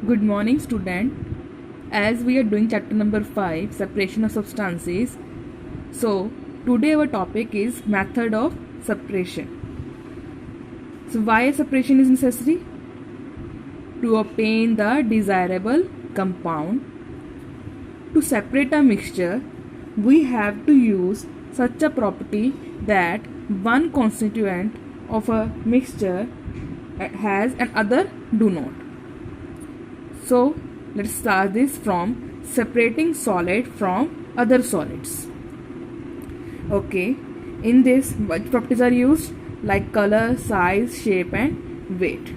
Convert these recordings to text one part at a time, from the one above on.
Good morning, student. As we are doing chapter number 5, separation of substances. So, today our topic is method of separation. So, why separation is necessary? To obtain the desirable compound. To separate a mixture, we have to use such a property that one constituent of a mixture has and other do not. So let's start this from separating solid from other solids. Okay, in this what properties are used? Like color, size, shape and weight.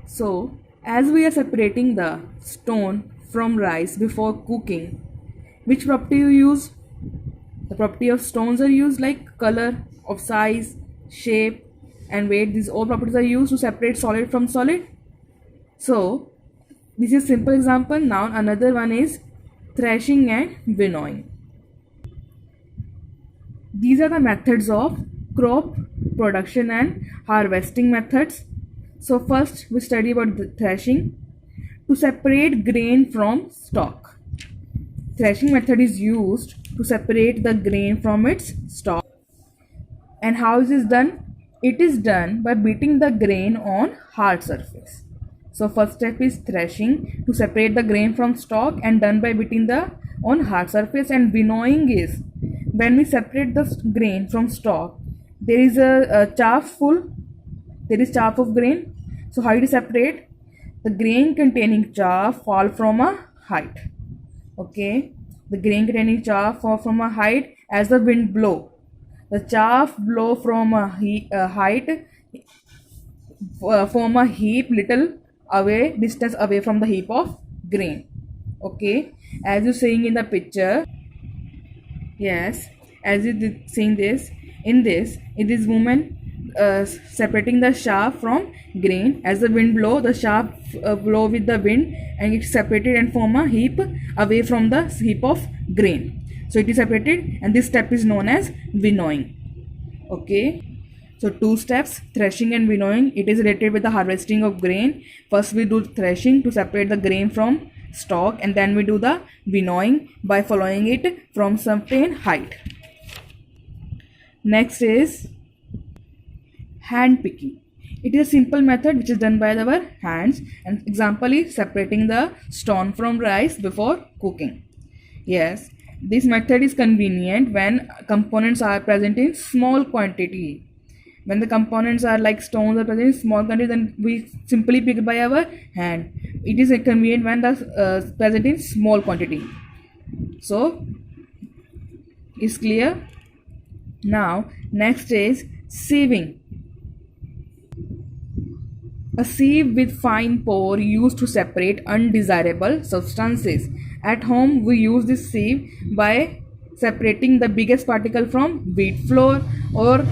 So as we are separating the stone from rice before cooking, which property you use? The property of stones are used, like color, of size, shape and weight. These all properties are used to separate solid from solid. So this is simple example. Now another one is threshing and winnowing. These are the methods of crop production and harvesting methods. So first we study about the threshing. To separate grain from stalk. Threshing method is used to separate the grain from its stalk. And how is this done? It is done by beating the grain on hard surface. So first step is threshing to separate the grain from stalk and done by beating the on hard surface. And winnowing is when we separate the grain from stalk, there is a chaff of grain. So how do you separate? The grain containing chaff fall from a height. Okay, the grain containing chaff fall from a height as the wind blow. The chaff blow from a height, form a heap little distance away from the heap of grain. Okay, as you seeing in the picture. Yes, as you seeing this, in this it is woman separating the chaff from grain. As the wind blow, the chaff blow with the wind and it's separated and form a heap away from the heap of grain. So it is separated, and this step is known as winnowing. Okay, so two steps, threshing and winnowing. It is related with the harvesting of grain. First we do threshing to separate the grain from stalk, and then we do the winnowing by following it from certain height. Next is hand picking. It is a simple method which is done by our hands, and example is separating the stone from rice before cooking. Yes, this method is convenient when components are present in small quantity. When the components are like stones are present in small quantity, then we simply pick by our hand. It is convenient when the present in small quantity. So is clear. Now next is sieving. A sieve with fine pore used to separate undesirable substances. At home we use this sieve by separating the biggest particle from wheat flour, or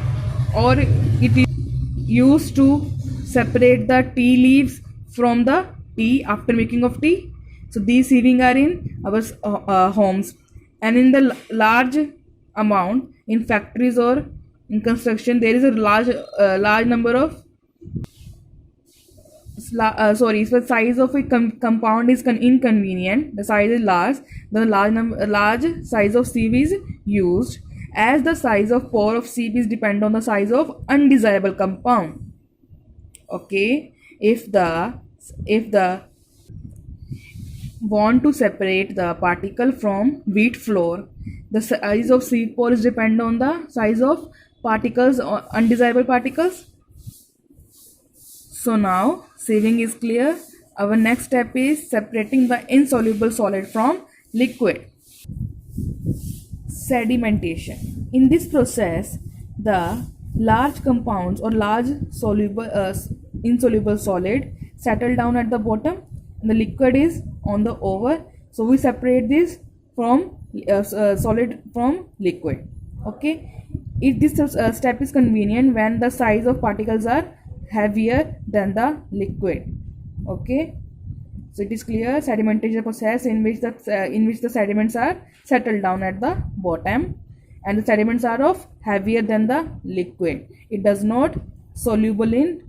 it is used to separate the tea leaves from the tea after making of tea. So these sieving are in our homes, and in the large amount in factories or in construction there is a large number of if the size of a compound is inconvenient, the size is large, the large size of sieve is used, as the size of pore of sieve is depend on the size of undesirable compound. Okay, if the want to separate the particle from wheat flour, the size of sieve pore is depend on the size of particles or undesirable particles. So now sieving is clear. Our next step is separating the insoluble solid from liquid. Sedimentation. In this process, the large compounds or large insoluble solid settle down at the bottom, and the liquid is on the over. So we separate this from solid from liquid. Okay, if this step is convenient when the size of particles are heavier than the liquid. Okay, so it is clear. Sedimentation process in which the sediments are settled down at the bottom, and the sediments are of heavier than the liquid. It does not soluble in